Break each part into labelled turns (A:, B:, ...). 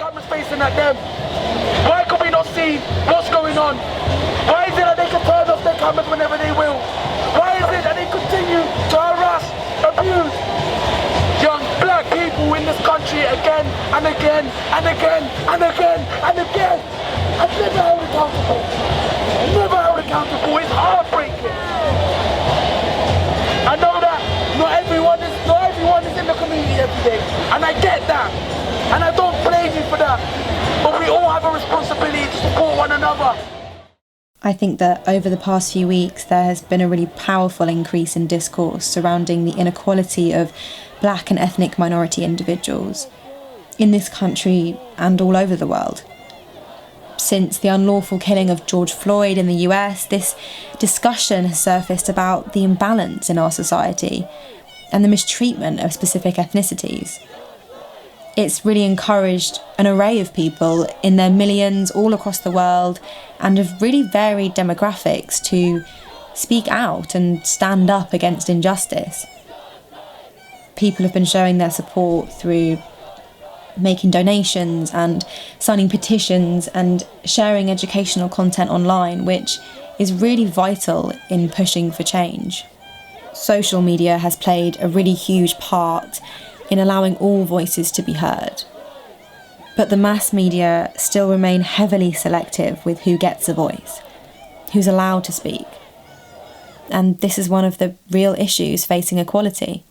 A: cameras facing at them? Why can we not see what's going on? Why is it that they can turn off their cameras whenever they will? Why is it that they continue to harass, abuse young black people in this country again and again and again and again and again? I've never held accountable. Never held accountable. It's heartbreaking. I know that not everyone is in the community every day, and I get that, and I don't blame you for that. But we all have a responsibility to support one another.
B: I think that over the past few weeks there has been a really powerful increase in discourse surrounding the inequality of black and ethnic minority individuals in this country and all over the world. Since the unlawful killing of George Floyd in the US, this discussion has surfaced about the imbalance in our society and the mistreatment of specific ethnicities. It's really encouraged an array of people in their millions all across the world and of really varied demographics to speak out and stand up against injustice. People have been showing their support through making donations and signing petitions and sharing educational content online, which is really vital in pushing for change. Social media has played a really huge part in allowing all voices to be heard. But the mass media still remain heavily selective with who gets a voice, who's allowed to speak. And this is one of the real issues facing equality.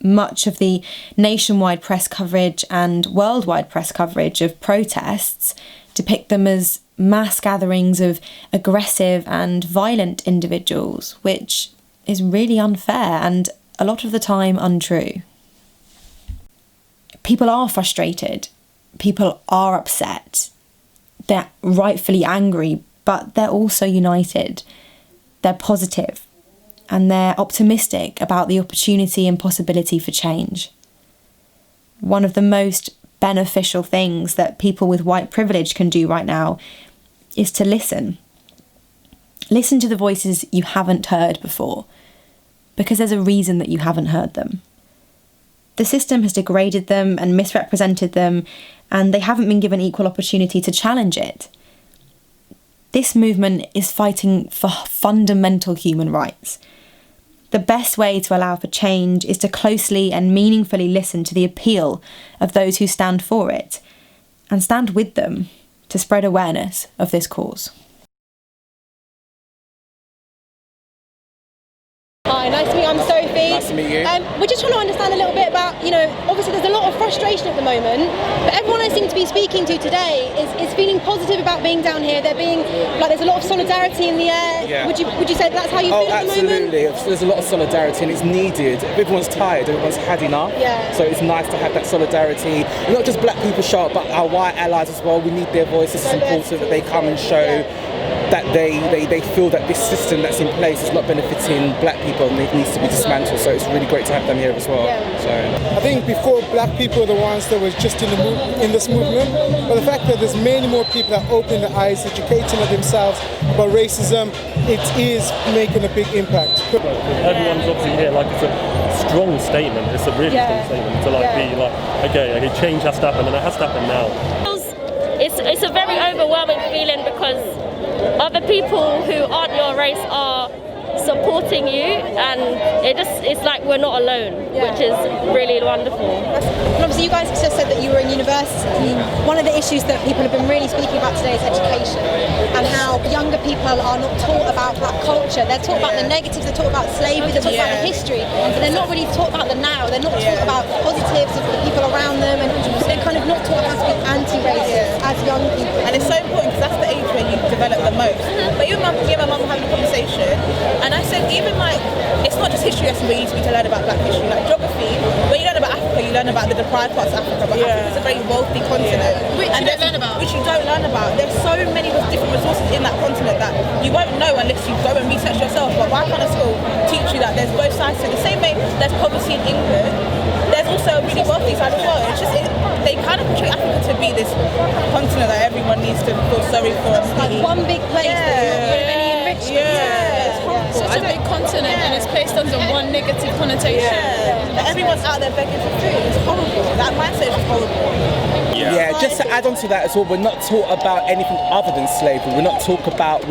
B: Much of the nationwide press coverage and worldwide press coverage of protests depict them as mass gatherings of aggressive and violent individuals, which is really unfair and a lot of the time untrue. People are frustrated, people are upset, they're rightfully angry, but they're also united, they're positive, and they're optimistic about the opportunity and possibility for change. One of the most beneficial things that people with white privilege can do right now is to listen. Listen to the voices you haven't heard before, because there's a reason that you haven't heard them. The system has degraded them and misrepresented them, and they haven't been given equal opportunity to challenge it. This movement is fighting for fundamental human rights. The best way to allow for change is to closely and meaningfully listen to the appeal of those who stand for it, and stand with them to spread awareness of this cause.
C: Hi, nice to meet you. I'm Sophie.
D: Nice to meet you.
C: We're just trying to understand a little bit about, obviously there's a lot of frustration at the moment, but everyone I seem to be speaking to today is feeling positive about being down here. They're being, there's a lot of solidarity in the air.
D: Yeah.
C: Would you say that's how you feel at the moment?
D: Absolutely. There's a lot of solidarity and it's needed. Everyone's tired, everyone's had enough.
C: Yeah.
D: So it's nice to have that solidarity. And not just black people show up, but our white allies as well. We need their voices. It's important that they come and show that they feel that this system that's in place is not benefiting black people and it needs to be dismantled. So it's really great to have them here as well.
C: Yeah.
D: So
E: I think before black people were the ones that was just in this movement, but the fact that there's many more people that open their eyes, educating themselves about racism, it is making a big impact.
F: Everyone's obviously here, it's a strong statement. It's a really strong statement to be okay, change has to happen, and it has to happen now.
G: It's a very overwhelming feeling because other people who aren't your race are supporting you, and it's like we're not alone, which is really wonderful.
C: And obviously you guys just said that you were in university. One of the issues that people have been really speaking about today is education, and how younger people are not taught about black culture. They're taught about the negatives, they're taught about slavery, they're taught about the history, but they're not really taught about the now. They're not taught about the positives of the people around them, and they're kind of not taught how to be anti-racist as young people.
H: And it's so important because that's the age where you develop the most. But me and my mum were having a conversation, and I said even it's not just history lesson where you used to learn about black history, like geography. When you learn about Africa, you learn about the deprived parts of Africa, but Africa is a very wealthy continent.
C: Which you don't learn about.
H: Which you don't learn about. There's so many different resources in that continent that you won't know unless you go and research yourself. But why can't a school teach you that there's both sides to it? The same way there's poverty in England, there's also a really wealthy side as well. It's just they kind of portray Africa to be this continent that everyone needs to feel sorry for.
C: It's like one big place that's really enriched.
I: Such a big continent and it's placed under one negative connotation.
H: Everyone's out there begging for food. It's horrible. That mindset is horrible.
D: Yeah, just to add on to that as well, we're not taught about anything other than slavery. We're not taught about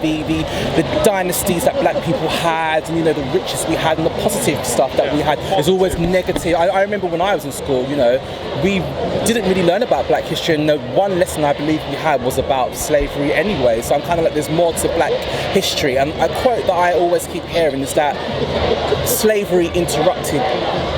D: the dynasties that black people had, and the riches we had, and the positive stuff that we had. There's always negative. I remember when I was in school, we didn't really learn about black history, and the one lesson I believe we had was about slavery anyway. So I'm kind of like, there's more to black history. And a quote that I always keep hearing is that slavery interrupted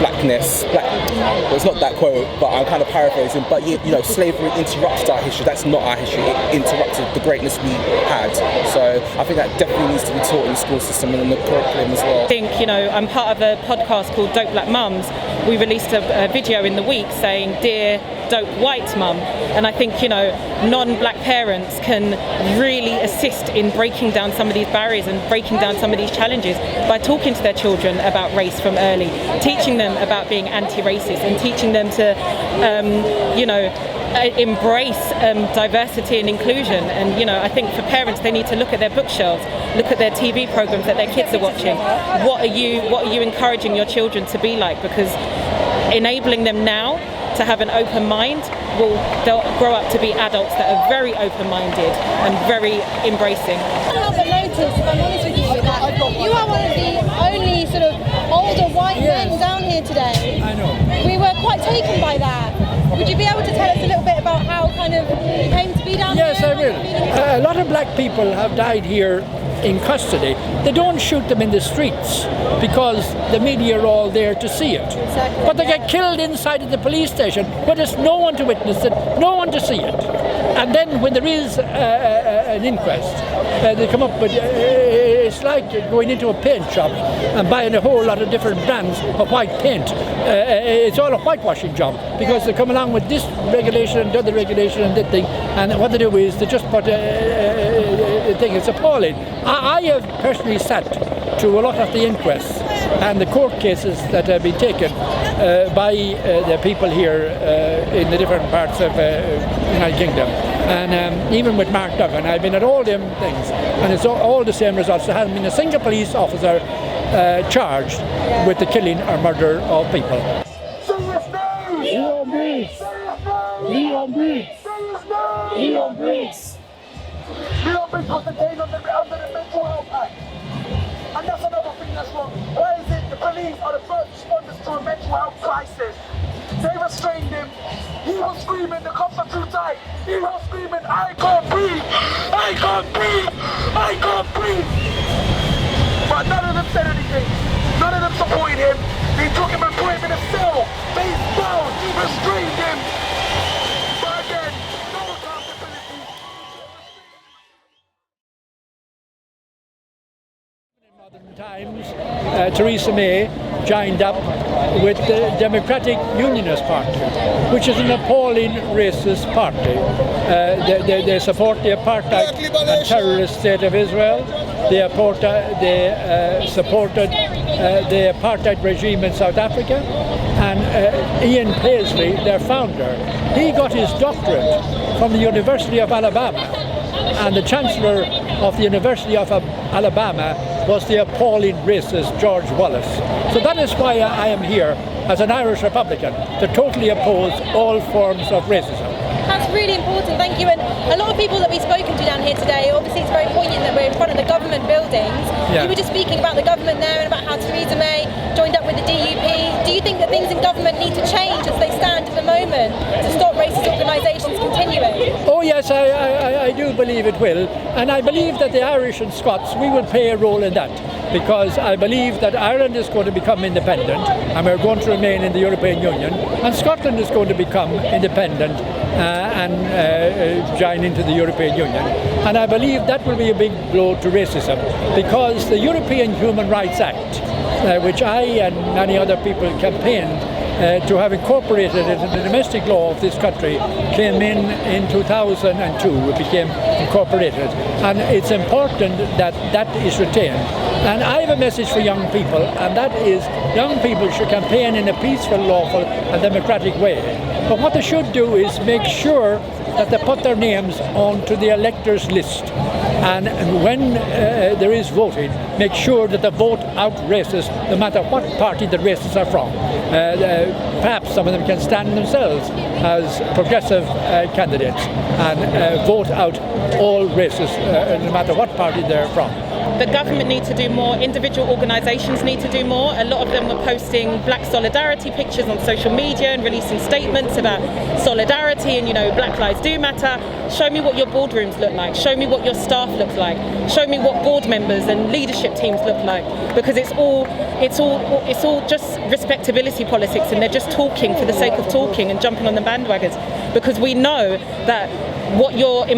D: blackness. Well, it's not that quote, but I'm kind of paraphrasing. But slavery interrupted our history. That's not our history. It interrupted the greatness we had. So I think that definitely needs to be taught in the school system and in the curriculum as well.
H: I think, I'm part of a podcast called Dope Black Mums. We released a video in the week saying, "Dear Dope White Mum," and I think non-black parents can really assist in breaking down some of these barriers and breaking down some of these challenges by talking to their children about race from early, teaching them about being anti-racist and teaching them to embrace diversity and inclusion. And I think for parents, they need to look at their bookshelves, look at their TV programs that their kids are watching. What are you encouraging your children to be like? Because enabling them now to have an open mind, they'll grow up to be adults that are very open-minded and very embracing.
C: I can't help but notice, if I'm honest with you, that you are one of the only sort of older white men down here today.
J: I know.
C: We were quite taken by that. Would you be able to tell us a little bit about how kind of you came to be down here?
J: Yes, I will. A lot of black people have died here in custody. They don't shoot them in the streets because the media are all there to see it.
C: Exactly,
J: but they get killed inside of the police station where there's no one to witness it, no one to see it. And then when there is an inquest, they come up with, it's like going into a paint shop and buying a whole lot of different brands of white paint. It's all a whitewashing job because they come along with this regulation and the other regulation and that thing, and what they do is they just put a thing. It's appalling. I have personally sat through a lot of the inquests and the court cases that have been taken by the people here in the different parts of the United Kingdom. And even with Mark Duggan, I've been at all them things, and it's all the same results. There hasn't been a single police officer charged with the killing or murder of people.
A: Leon Briggs was detained under the Mental Health Act. And that's another thing that's wrong. Why is it the police are the first responders to a mental health crisis? They restrained him. He was screaming, the cops are too tight. He was screaming, I can't breathe! I can't breathe! I can't breathe! But none of them said anything. None of them supported him. They took him and put him in a cell. Face down, restrained him. But again, no accountability.
J: In modern times, Theresa May joined up with the Democratic Unionist Party, which is an appalling racist party. They support the apartheid and terrorist state of Israel. They supported the apartheid regime in South Africa. And Ian Paisley, their founder, he got his doctorate from the University of Alabama. And the Chancellor of the University of Alabama was the appalling racist George Wallace. So that is why I am here as an Irish Republican, to totally oppose all forms of racism.
C: That's really important, thank you. And a lot of people that we've spoken to down here today, obviously it's very poignant that we're in front of the government buildings.
J: Yeah.
C: You were just speaking about the government there and about how Theresa May joined up with the DUP. Do you think that things in government need to change as they stand at the moment to stop racist organisations continuing?
J: Oh yes, I do believe it will. And I believe that the Irish and Scots, we will play a role in that. Because I believe that Ireland is going to become independent and we're going to remain in the European Union, and Scotland is going to become independent and join into the European Union. And I believe that will be a big blow to racism, because the European Human Rights Act, which I and many other people campaigned to have incorporated into the domestic law of this country, came in 2002. It became incorporated, and it's important that that is retained. And I have a message for young people, and that is young people should campaign in a peaceful, lawful and democratic way. But what they should do is make sure that they put their names onto the electors list. And when there is voting, make sure that they vote out racists, no matter what party the racists are from. Perhaps some of them can stand themselves as progressive candidates and vote out all racists, no matter what party they're from.
H: The government needs to do more, individual organisations need to do more. A lot of them were posting black solidarity pictures on social media and releasing statements about solidarity and, Black Lives Do Matter. Show me what your boardrooms look like. Show me what your staff looks like. Show me what board members and leadership teams look like. Because it's all just respectability politics, and they're just talking for the sake of talking and jumping on the bandwagons. Because we know that what your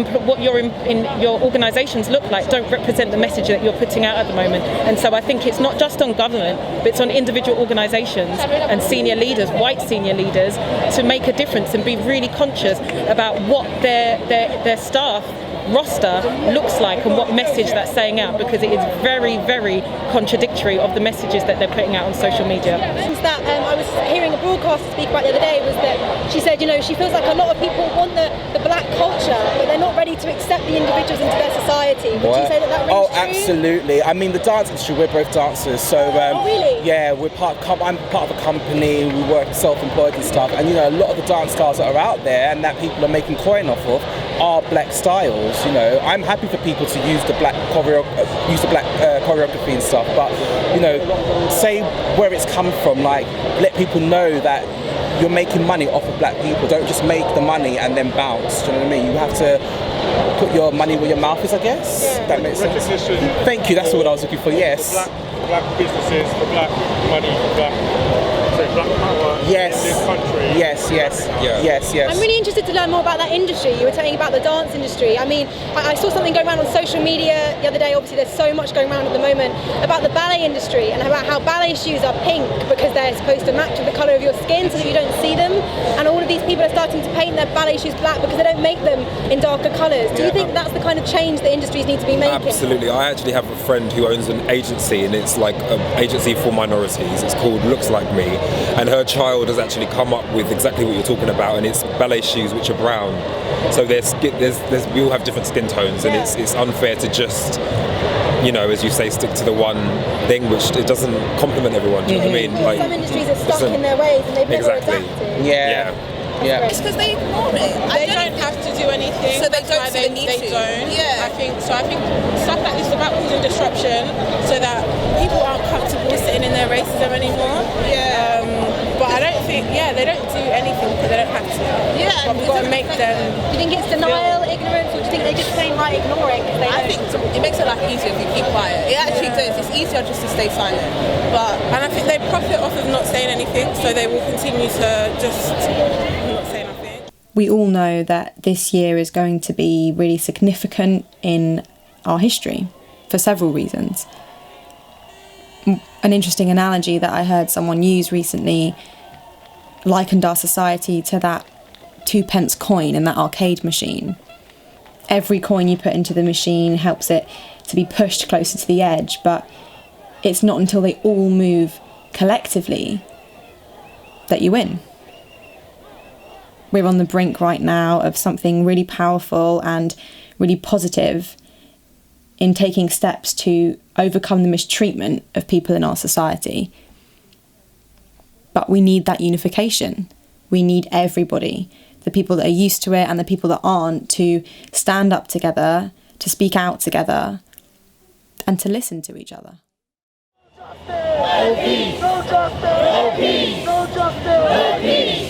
H: organisations look like don't represent the message that you're putting out at the moment. And so I think it's not just on government, but it's on individual organisations and senior leaders, white senior leaders, to make a difference and be really conscious about what their staff roster looks like and what message that's saying out, because it is very, very contradictory of the messages that they're putting out on social media.
C: That I was hearing a broadcaster speak about the other day was that she said, she feels like a lot of people want the black culture, but they're not ready to accept the individuals into their society. Would you say that rings true?
D: Absolutely. I mean, the dance industry, we're both dancers, so
C: really?
D: Yeah, I'm part of a company. We work self-employed and stuff, and a lot of the dance styles that are out there and that people are making coin off of are black styles. I'm happy for people to use the black choreography and stuff, but say where it's come from. Like, let people know that you're making money off of black people. Don't just make the money and then bounce. Do you know what I mean? You have to put your money where your mouth is, I guess. Yeah. That makes sense. Thank you. That's what I was looking for. Yes.
K: Black businesses, for black money, for black power in this country.
D: Yes.
C: I'm really interested to learn more about that industry. You were telling about the dance industry. I mean, I saw something going around on social media the other day. Obviously, there's so much going around at the moment about the ballet industry and about how ballet shoes are pink because they're supposed to match with the colour of your skin so that you don't see them. And all of these people are starting to paint their ballet shoes black because they don't make them in darker colours. Do you think that's the kind of change that industries need to be making?
L: Absolutely. I actually have a friend who owns an agency, and it's like an agency for minorities. It's called Looks Like Me, and her child has actually come up with exactly what you're talking about, and it's ballet shoes which are brown. So we all have different skin tones, and it's unfair to just, as you say, stick to the one thing which it doesn't complement everyone. Do you know what I mean? Like,
C: some industries are stuck in their ways and they've never adapted.
D: Yeah.
H: It's because they ignore it.
I: They don't have to do anything.
H: So they don't feel the need to.
I: Don't.
H: Yeah.
I: I think stuff like this is about causing disruption so that people aren't comfortable sitting in their racism anymore.
H: Yeah.
I: But I don't think, they don't do anything because they don't have to.
H: Yeah.
I: But we've got to make them.
C: Do you think it's denial, ignorance, or do you think they just plain like ignore it?
H: I think it makes it easier if you keep quiet. It actually does. It's easier just to stay silent.
I: And I think they profit off of not saying anything, so they will continue to just not say nothing.
B: We all know that this year is going to be really significant in our history for several reasons. An interesting analogy that I heard someone use recently likened our society to that 2p coin in that arcade machine. Every coin you put into the machine helps it to be pushed closer to the edge, but it's not until they all move collectively that you win. We're on the brink right now of something really powerful and really positive in taking steps to overcome the mistreatment of people in our society. But we need that unification. We need everybody, the people that are used to it and the people that aren't, to stand up together, to speak out together, and to listen to each other.
A: No justice! No justice! No justice! No peace!